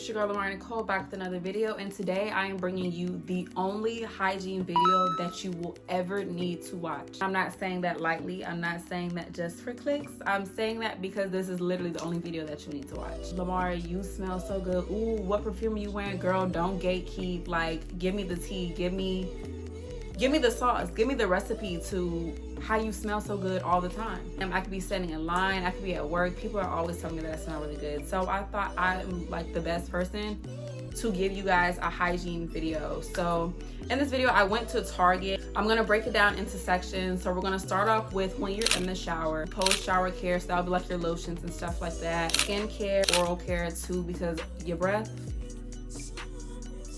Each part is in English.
it's your girl Lamarinicole back with another video, and today I am bringing you the only hygiene video that you will ever need to watch. I'm not saying that lightly. I'm not saying that just for clicks. I'm saying that because this is literally the only video that you need to watch. Lamar, you smell so good. Ooh, what perfume are you wearing? Girl, don't gatekeep. Like, give me the tea. Give me the sauce. Give me the recipe to how you smell so good all the time. And I could be standing in line, I could be at work. People are always telling me that I smell really good. So I thought I'm like the best person to give you guys a hygiene video. So in this video, I went to Target. I'm gonna break it down into sections. So we're gonna start off with when you're in the shower, post shower care, so that'll be like your lotions and stuff like that. Skin care, oral care too, because your breath,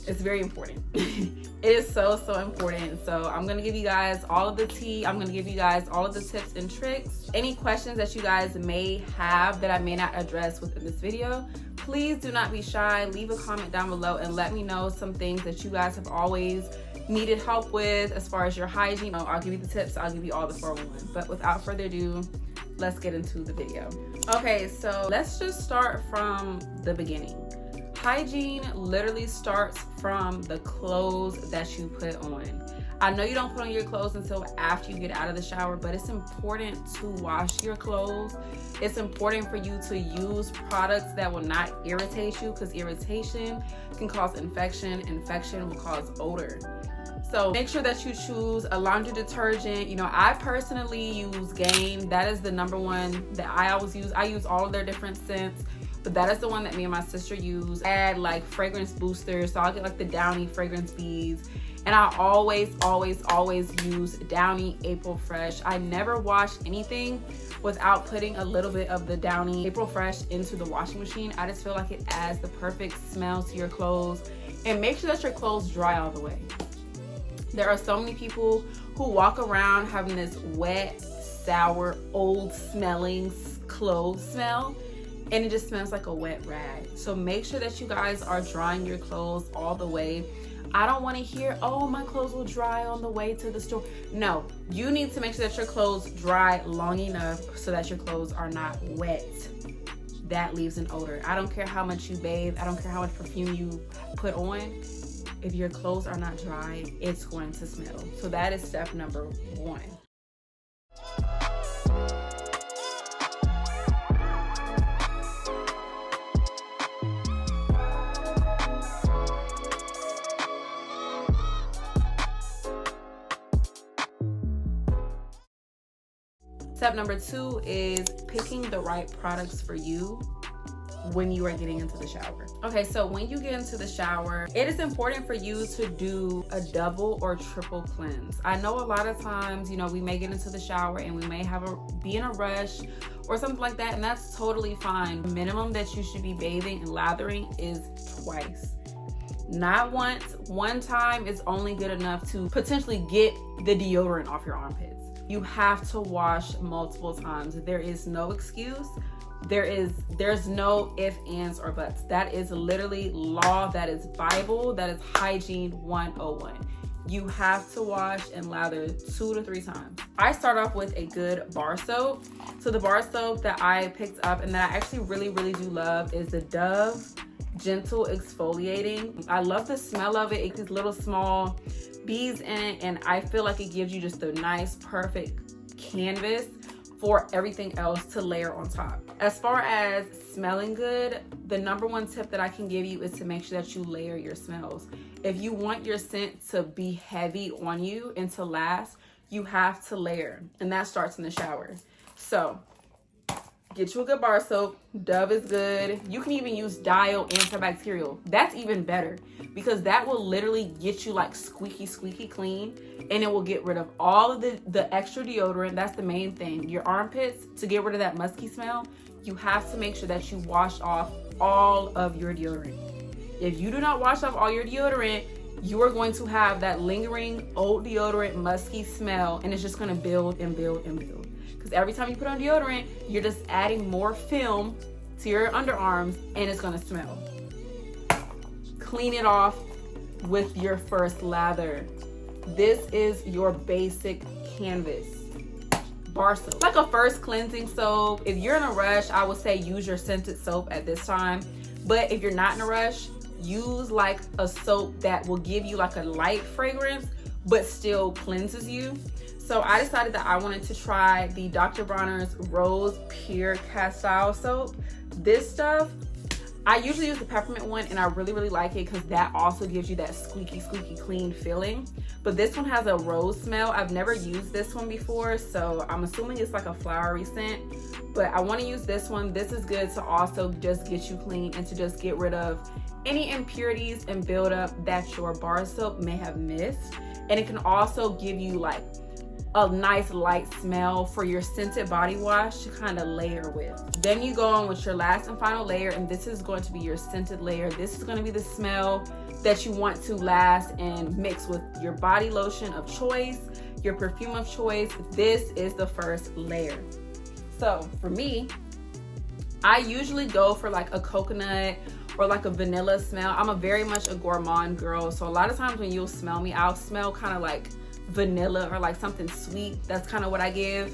it's very important. It is so important. So I'm gonna give you guys all of the tea. I'm gonna give you guys all of the tips and tricks. Any questions that you guys may have that I may not address within this video, please do not be shy. Leave a comment down below and let me know some things that you guys have always needed help with as far as your hygiene. I'll give you the tips, I'll give you all the 411. But without further ado, let's get into the video. Okay, so let's just start from the beginning. Hygiene literally starts from the clothes that you put on. I know you don't put on your clothes until after you get out of the shower, but it's important to wash your clothes. It's important for you to use products that will not irritate you, because irritation can cause infection. Infection will cause odor. So make sure that you choose a laundry detergent. You know, I personally use Gain. That is the number one that I always use. I use all of their different scents, but that is the one that me and my sister use. Add like fragrance boosters, so I'll get like the Downy fragrance beads, and I always use Downy April Fresh. I never wash anything without putting a little bit of the Downy April Fresh into the washing machine. I just feel like it adds the perfect smell to your clothes, and make sure that your clothes dry all the way. There are so many people who walk around having this wet, sour, old smelling clothes smell, and it just smells like a wet rag. So make sure that you guys are drying your clothes all the way. I don't want to hear, oh, my clothes will dry on the way to the store. No, you need to make sure that your clothes dry long enough so that your clothes are not wet. That leaves an odor. I don't care how much you bathe. I don't care how much perfume you put on. If your clothes are not dry, it's going to smell. So that is step number one. Step number two is picking the right products for you when you are getting into the shower. Okay, so when you get into the shower, it is important for you to do a double or triple cleanse. I know a lot of times, you know, we may get into the shower and we may be in a rush or something like that, and that's totally fine. The minimum that you should be bathing and lathering is twice. Not once. One time is only good enough to potentially get the deodorant off your armpits. You have to wash multiple times. There is no excuse. There's no ifs, ands, or buts. That is literally law. That is Bible. That is hygiene 101. You have to wash and lather 2 to 3 times. I start off with a good bar soap. So the bar soap that I picked up and that I actually really do love is the Dove Gentle Exfoliating. I love the smell of it. It has little small beads in it, and I feel like it gives you just a nice, perfect canvas for everything else to layer on top. As far as smelling good, the number one tip that I can give you is to make sure that you layer your smells. If you want your scent to be heavy on you and to last, you have to layer, and that starts in the shower. So get you a good bar soap. Dove is good. You can even use Dial antibacterial. That's even better, because that will literally get you like squeaky clean, and it will get rid of all of the extra deodorant. That's the main thing. Your armpits, to get rid of that musky smell, you have to make sure that you wash off all of your deodorant. If you do not wash off all your deodorant, you are going to have that lingering old deodorant musky smell, and it's just going to build and build and build. Because every time you put on deodorant, you're just adding more film to your underarms, and it's gonna smell. Clean it off with your first lather. This is your basic canvas. Bar soap. Like a first cleansing soap. If you're in a rush, I would say use your scented soap at this time. But if you're not in a rush, use like a soap that will give you like a light fragrance but still cleanses you. So I decided that I wanted to try the Dr. Bronner's Rose Pure Castile soap. This stuff, I usually use the peppermint one, and I really like it because that also gives you that squeaky clean feeling. But this one has a rose smell. I've never used this one before, so I'm assuming it's like a flowery scent. But I want to use this one. This is good to also just get you clean and to just get rid of any impurities and buildup that your bar soap may have missed. And it can also give you like a nice light smell for your scented body wash to kind of layer with. Then you go on with your last and final layer, and this is going to be your scented layer. This is going to be the smell that you want to last and mix with your body lotion of choice, your perfume of choice. This is the first layer. So for me, I usually go for like a coconut or like a vanilla smell. I'm very much a gourmand girl, so a lot of times when you'll smell me, I'll smell kind of like vanilla or like something sweet. That's kind of what I give.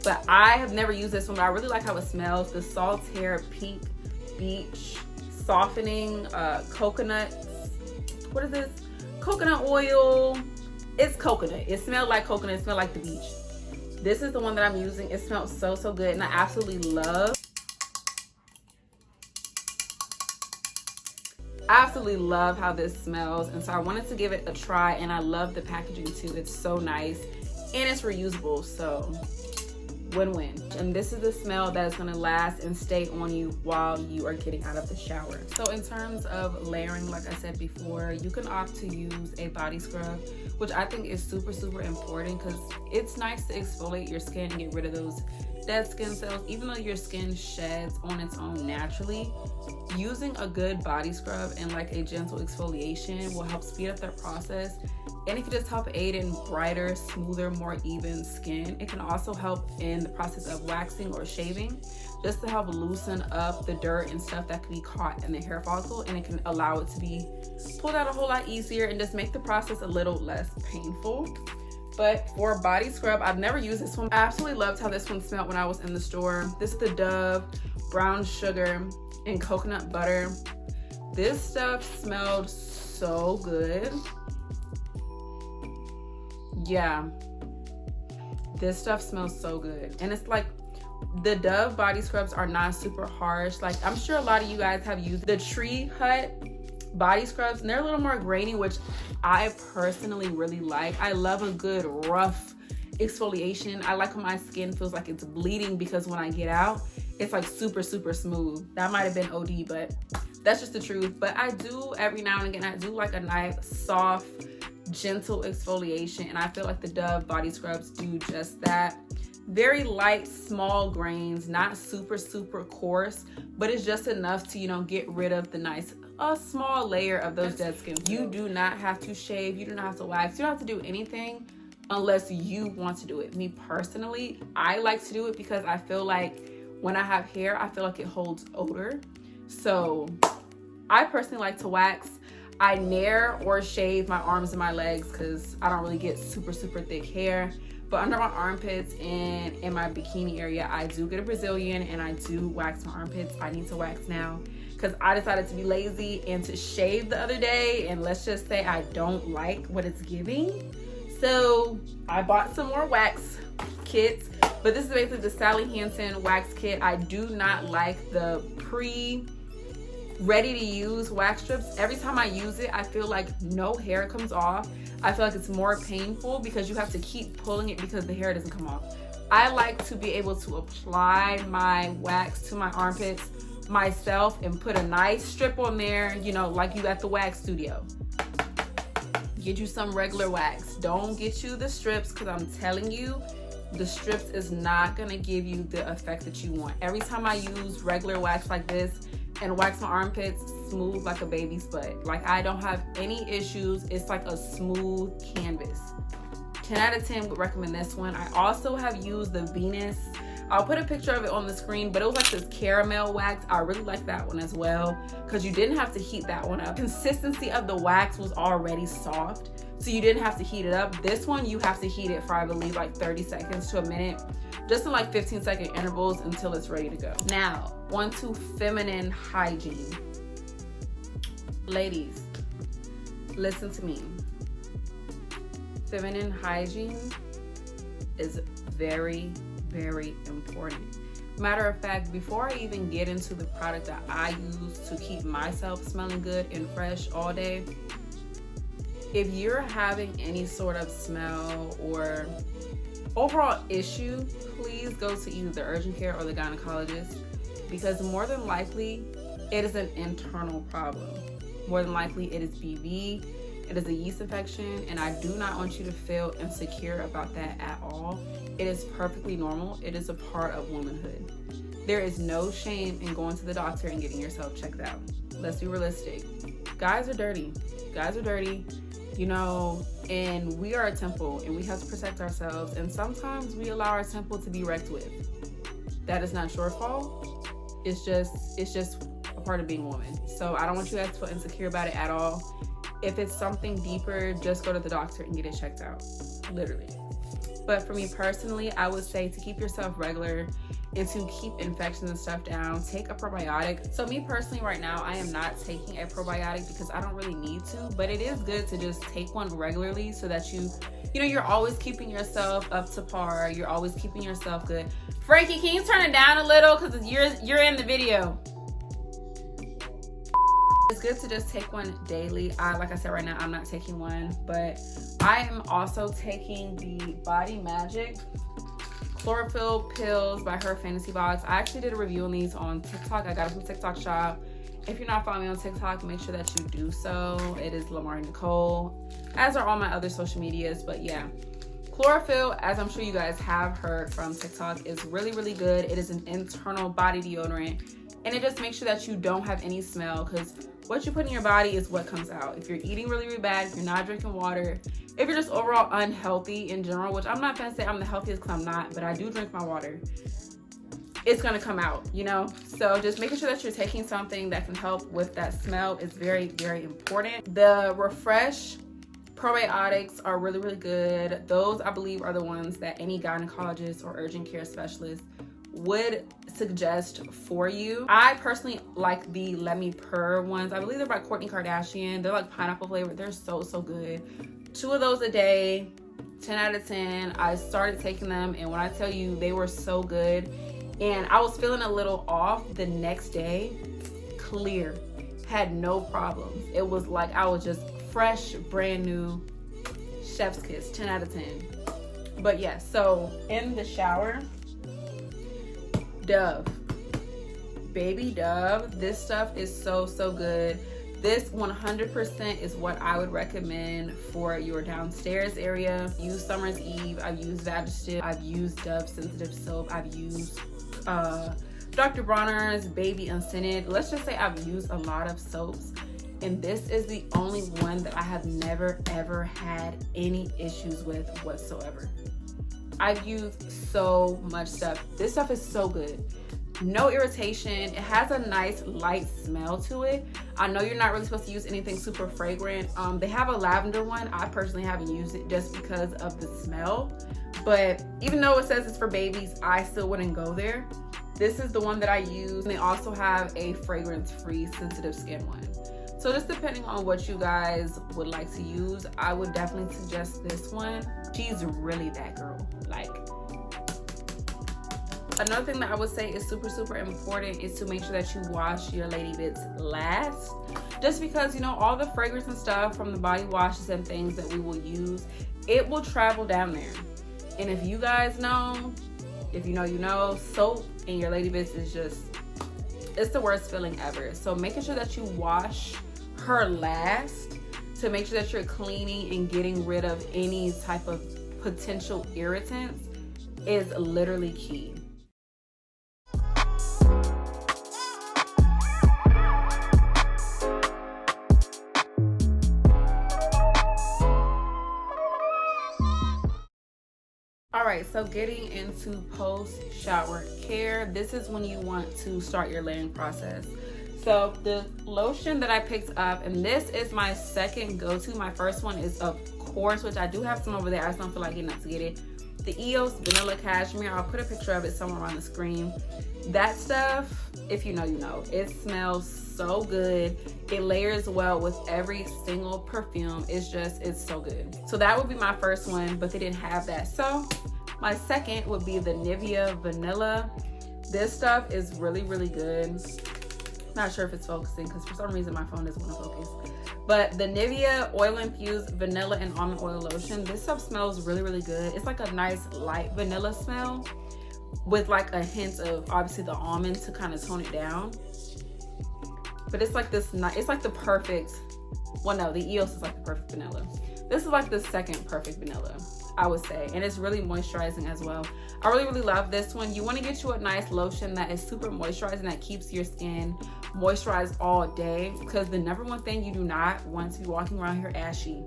But I have never used this one, but I really like how it smells. The Saltaire Pink Beach Softening Coconut. What is this? Coconut oil. It's coconut. It smells like coconut. It smells like the beach. This is the one that I'm using. It smells so good, and I absolutely love how this smells. And so I wanted to give it a try, and I love the packaging too. It's so nice and it's reusable, so win-win. And this is the smell that is going to last and stay on you while you are getting out of the shower. So in terms of layering, like I said before, you can opt to use a body scrub, which I think is super important because it's nice to exfoliate your skin and get rid of those dead skin cells. Even though your skin sheds on its own naturally, using a good body scrub and like a gentle exfoliation will help speed up that process, and it can just help aid in brighter, smoother, more even skin. It can also help in the process of waxing or shaving, just to help loosen up the dirt and stuff that can be caught in the hair follicle, and it can allow it to be pulled out a whole lot easier and just make the process a little less painful. But for body scrub, I've never used this one. I absolutely loved how this one smelled when I was in the store. This is the Dove Brown Sugar and Coconut Butter. This stuff smelled so good. Yeah, this stuff smells so good. And it's like, the Dove body scrubs are not super harsh. Like, I'm sure a lot of you guys have used the Tree Hut body scrubs, and they're a little more grainy, which I personally really like. I love a good rough exfoliation. I like when my skin feels like it's bleeding, because when I get out, it's like super smooth. That might have been OD, but that's just the truth. But I do, every now and again, I do like a nice, soft, gentle exfoliation, and I feel like the Dove body scrubs do just that. Very light, small grains, not super coarse, but it's just enough to, you know, get rid of the nice small layer of those dead skin cells. You do not have to shave, you do not have to wax, you don't have to do anything unless you want to do it. Me personally, I like to do it because I feel like when I have hair, I feel like it holds odor. So I personally like to wax. I nair or shave my arms and my legs because I don't really get super thick hair. But under my armpits and in my bikini area, I do get a Brazilian, and I do wax my armpits. I need to wax now because I decided to be lazy and to shave the other day, and let's just say I don't like what it's giving. So I bought some more wax kits, but this is basically the Sally Hansen wax kit. I do not like the ready to use wax strips. Every time I use it, I feel like no hair comes off. I feel like it's more painful because you have to keep pulling it because the hair doesn't come off. I like to be able to apply my wax to my armpits myself and put a nice strip on there, you know, like you at the wax studio. Get you some regular wax. Don't get you the strips, because I'm telling you, the strips is not gonna give you the effect that you want. Every time I use regular wax like this and wax my armpits, smooth like a baby's butt. Like, I don't have any issues. It's like a smooth canvas. 10 out of 10 would recommend this one. I also have used the Venus. I'll put a picture of it on the screen, but it was like this caramel wax. I really like that one as well because you didn't have to heat that one up. Consistency of the wax was already soft, so you didn't have to heat it up. This one, you have to heat it for, I believe, like 30 seconds to a minute, just in like 15-second intervals until it's ready to go. Now, on to feminine hygiene. Ladies, listen to me. Feminine hygiene is very, very important. Matter of fact, before I even get into the product that I use to keep myself smelling good and fresh all day, if you're having any sort of smell or overall issue, please go to either the urgent care or the gynecologist, because more than likely it is an internal problem. More than likely it is BV, it is a yeast infection, and I do not want you to feel insecure about that at all. It is perfectly normal. It is a part of womanhood. There is no shame in going to the doctor and getting yourself checked out. Let's be realistic. Guys are dirty. Guys are dirty, you know, and we are a temple and we have to protect ourselves. And sometimes we allow our temple to be wrecked with. That is not your fault. It's just a part of being a woman. So I don't want you guys to feel insecure about it at all. If it's something deeper, just go to the doctor and get it checked out, literally. But for me personally, I would say to keep yourself regular and to keep infections and stuff down, take a probiotic. So me personally right now, I am not taking a probiotic because I don't really need to, but it is good to just take one regularly so that you know, you're always keeping yourself up to par. You're always keeping yourself good. Frankie, can you turn it down a little? Because you're in the video. It's good to just take one daily. Like I said, right now, I'm not taking one, but I am also taking the Body Magic chlorophyll pills by Her Fantasy Box. I actually did a review on these on TikTok. I got it from TikTok Shop. If you're not following me on TikTok, make sure that you do so. It is lamarinicole, as are all my other social medias. But yeah, chlorophyll, as I'm sure you guys have heard from TikTok, is really, really good. It is an internal body deodorant, and it just makes sure that you don't have any smell, because what you put in your body is what comes out. If you're eating really, really bad, if you're not drinking water, if you're just overall unhealthy in general, which I'm not gonna say I'm the healthiest because I'm not, but I do drink my water, it's gonna come out, you know? So just making sure that you're taking something that can help with that smell is very, very important. The Refresh probiotics are really, really good. Those, I believe, are the ones that any gynecologist or urgent care specialist would suggest for you. I personally like the Let Me Purr ones. I believe they're by Kourtney Kardashian. They're like pineapple flavored. They're so, so good. 2 of those a day, 10 out of 10. I started taking them, and when I tell you, they were so good. And I was feeling a little off the next day. Clear. Had no problems. It was like I was just fresh, brand new, chef's kiss, 10 out of 10. But yeah, so in the shower, Dove, baby Dove, this stuff is so, so good. This 100% is what I would recommend for your downstairs area. I've used Summer's Eve, I've used Vagisil, I've used Dove Sensitive Soap, I've used Dr. Bronner's Baby Unscented. Let's just say I've used a lot of soaps, and this is the only one that I have never ever had any issues with whatsoever. I've used so much stuff. This stuff is so good. No irritation. It has a nice light smell to it. I know you're not really supposed to use anything super fragrant. They have a lavender one. I personally haven't used it just because of the smell. But even though it says it's for babies, I still wouldn't go there. This is the one that I use. And they also have a fragrance-free sensitive skin one. So just depending on what you guys would like to use, I would definitely suggest this one. She's really that girl. Like, another thing that I would say is super, super important is to make sure that you wash your lady bits last. Just because, you know, all the fragrance and stuff from the body washes and things that we will use, it will travel down there. And if you guys know, if you know, you know, soap in your lady bits is just, it's the worst feeling ever. So making sure that you wash her last to make sure that you're cleaning and getting rid of any type of potential irritants is literally key. All right, so getting into post-shower care, this is when you want to start your layering process. So the lotion that I picked up, and this is my second go-to. My first one is, of course, which I do have some over there. I just don't feel like getting up to get it. The EOS Vanilla Cashmere. I'll put a picture of it somewhere on the screen. That stuff, if you know, you know. It smells so good. It layers well with every single perfume. It's so good. So that would be my first one, but they didn't have that. So my second would be the Nivea Vanilla. This stuff is really, really good. Not sure if it's focusing because for some reason my phone doesn't want to focus. But the Nivea Oil Infused Vanilla and Almond Oil Lotion, this stuff smells really, really good. It's like a nice light vanilla smell with like a hint of obviously the almond to kind of tone it down. But it's like this, it's like the perfect, well no, the EOS is like the perfect vanilla. This is like the second perfect vanilla, I would say. And it's really moisturizing as well. I really, really love this one. You want to get you a nice lotion that is super moisturizing, that keeps your skin moisturized all day. Because the number one thing you do not want to be walking around here ashy.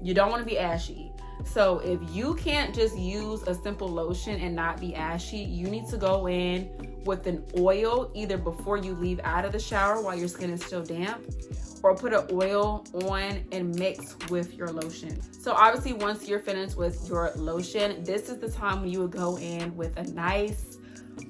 You don't want to be ashy. So if you can't just use a simple lotion and not be ashy, you need to go in with an oil either before you leave out of the shower while your skin is still damp, or put an oil on and mix with your lotion. So obviously once you're finished with your lotion, this is the time when you would go in with a nice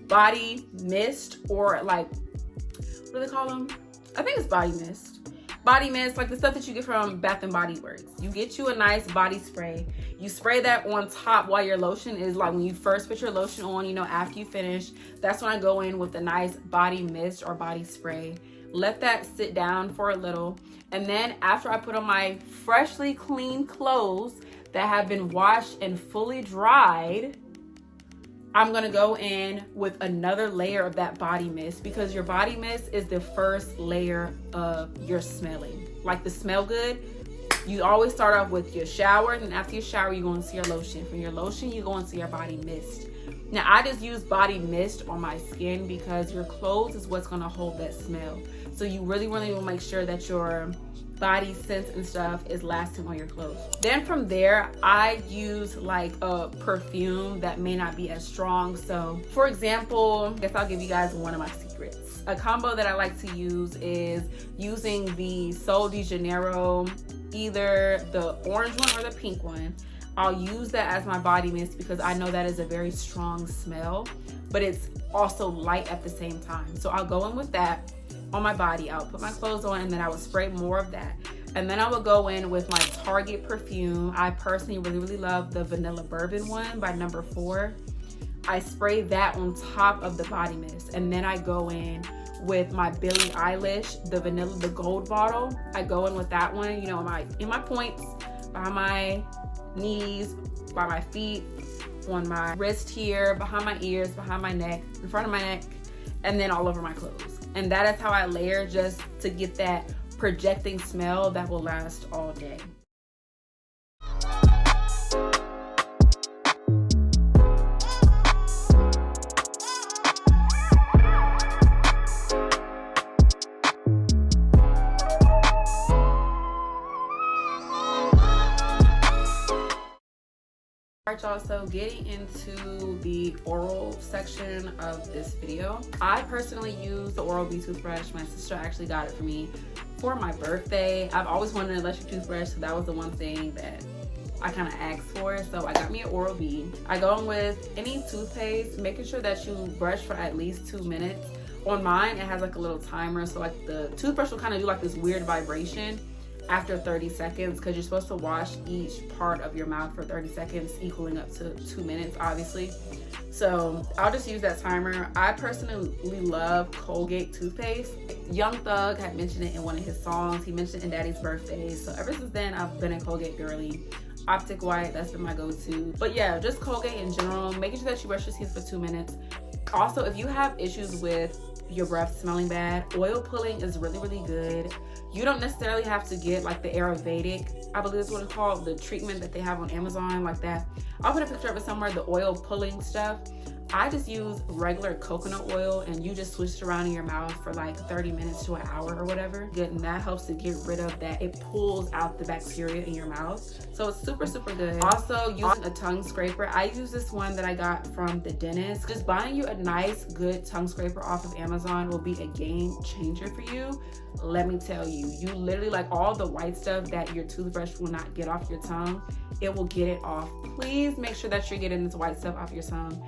body mist, or like, what do they call them? I think it's body mist. Body mist, like the stuff that you get from Bath and Body Works. You get you a nice body spray. You spray that on top while your lotion is, like when you first put your lotion on, you know, after you finish, that's when I go in with a nice body mist or body spray. Let that sit down for a little. And then after I put on my freshly clean clothes that have been washed and fully dried, I'm gonna go in with another layer of that body mist, because your body mist is the first layer of your smelling. Like the smell good, you always start off with your shower, and then after your shower, you go into your lotion. From your lotion, you go into your body mist. Now, I just use body mist on my skin because your clothes is what's gonna hold that smell. So you really, really will make sure that your body scent and stuff is lasting on your clothes. Then from there, I use like a perfume that may not be as strong. So for example, I guess I'll give you guys one of my secrets. A combo that I like to use is using the Sol de Janeiro, either the orange one or the pink one. I'll use that as my body mist because I know that is a very strong smell, but it's also light at the same time. So I'll go in with that on my body. I'll put my clothes on and then I would spray more of that. And then I would go in with my Target perfume. I personally really, really love the Vanilla Bourbon one by No. 4. I spray that on top of the body mist. And then I go in with my Billie Eilish, the gold bottle. I go in with that one, you know, in my points, behind my knees, by my feet, on my wrist here, behind my ears, behind my neck, in front of my neck, and then all over my clothes. And that is how I layer, just to get that projecting smell that will last all day. Alright y'all, so getting into the oral section of this video. I personally use the Oral-B toothbrush. My sister actually got it for me for my birthday. I've always wanted an electric toothbrush, so that was the one thing that I kind of asked for. So I got me an Oral-B. I go in with any toothpaste, making sure that you brush for at least 2 minutes. On mine, it has like a little timer, so like the toothbrush will kind of do like this weird vibration after 30 seconds, because you're supposed to wash each part of your mouth for 30 seconds, equaling up to 2 minutes, obviously. So I'll just use that timer. I personally love Colgate toothpaste. Young Thug had mentioned it in one of his songs. He mentioned it in Daddy's birthday. So ever since then, I've been a Colgate girly. Optic White, that's been my go-to. But yeah, just Colgate in general, making sure that you brush your teeth for 2 minutes. Also, if you have issues with your breath smelling bad, oil pulling is really, really good. You don't necessarily have to get like the Ayurvedic, I believe it's what it's called, the treatment that they have on Amazon, like that. I'll put a picture of it somewhere, the oil pulling stuff. I just use regular coconut oil, and you just switch it around in your mouth for like 30 minutes to an hour or whatever. Good, and that helps to get rid of that. It pulls out the bacteria in your mouth. So it's super, super good. Also, using a tongue scraper. I use this one that I got from the dentist. Just buying you a nice, good tongue scraper off of Amazon will be a game changer for you. Let me tell you, you literally, like all the white stuff that your toothbrush will not get off your tongue, it will get it off. Please make sure that you're getting this white stuff off your tongue.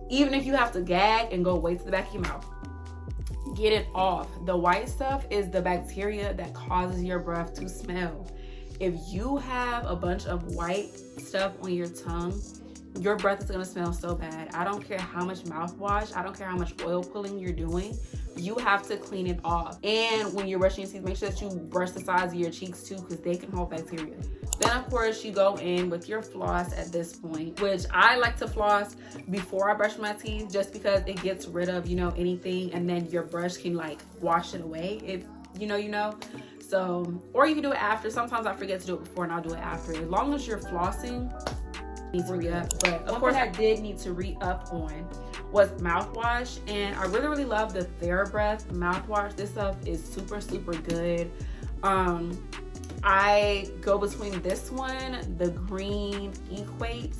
Even if you have to gag and go way to the back of your mouth, get it off. The white stuff is the bacteria that causes your breath to smell. If you have a bunch of white stuff on your tongue, your breath is gonna smell so bad. I don't care how much mouthwash, I don't care how much oil pulling you're doing, you have to clean it off. And when you're brushing your teeth, make sure that you brush the sides of your cheeks too, because they can hold bacteria. Then of course you go in with your floss at this point, which I like to floss before I brush my teeth, just because it gets rid of, you know, anything, and then your brush can like wash it away if you know. So, or you can do it after. Sometimes I forget to do it before and I'll do it after. As long as you're flossing, need to re-up. But of course I did need to re-up on was mouthwash, and I really love the TheraBreath mouthwash. This stuff is super good. I go between this one, the green Equate.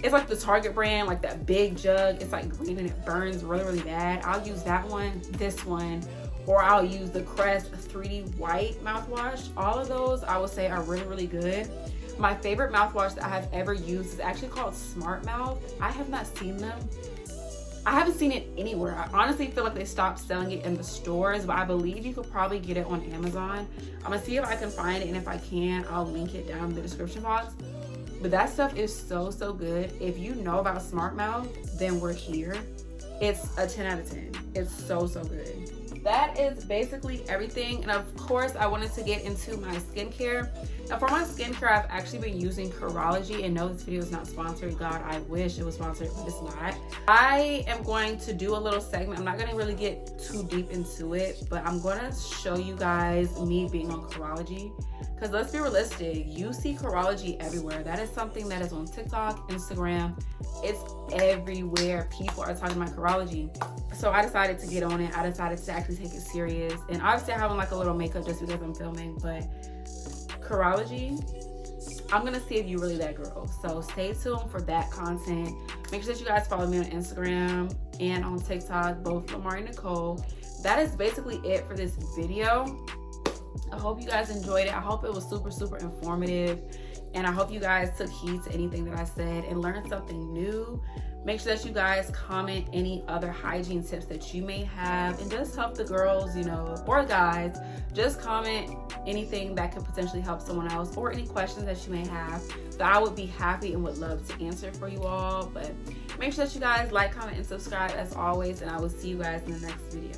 It's like the Target brand, like that big jug. It's like green and it burns really bad. I'll use that one, this one, or I'll use the Crest 3D White mouthwash. All of those I would say are really good. My favorite mouthwash that I have ever used is actually called Smart Mouth. I have not seen them. I haven't seen it anywhere. I honestly feel like they stopped selling it in the stores, but I believe you could probably get it on Amazon. I'm gonna see if I can find it, and if I can, I'll link it down in the description box. But that stuff is so good. If you know about Smart Mouth, then we're here. It's a 10 out of 10. It's so good. That is basically everything. And of course, I wanted to get into my skincare. Now for my skincare, I've actually been using Curology, and no, this video is not sponsored. God, I wish it was sponsored, but it's not. I am going to do a little segment. I'm not gonna really get too deep into it, but I'm gonna show you guys me being on Curology. Because let's be realistic, you see Curology everywhere. That is something that is on TikTok, Instagram. It's everywhere. People are talking about Curology. So I decided to get on it. I decided to actually take it serious. And obviously I have on like a little makeup just because I'm filming, but Curology, I'm gonna see if you really that girl. So stay tuned for that content. Make sure that you guys follow me on Instagram and on TikTok, both @LamariNicole. That is basically it for this video. I hope you guys enjoyed it. I hope it was super informative, and I hope you guys took heed to anything that I said and learned something new. Make sure that you guys comment any other hygiene tips that you may have, and just help the girls, you know, or guys. Just comment anything that could potentially help someone else, or any questions that you may have that I would be happy and would love to answer for you all. But make sure that you guys like, comment, and subscribe as always, and I will see you guys in the next video.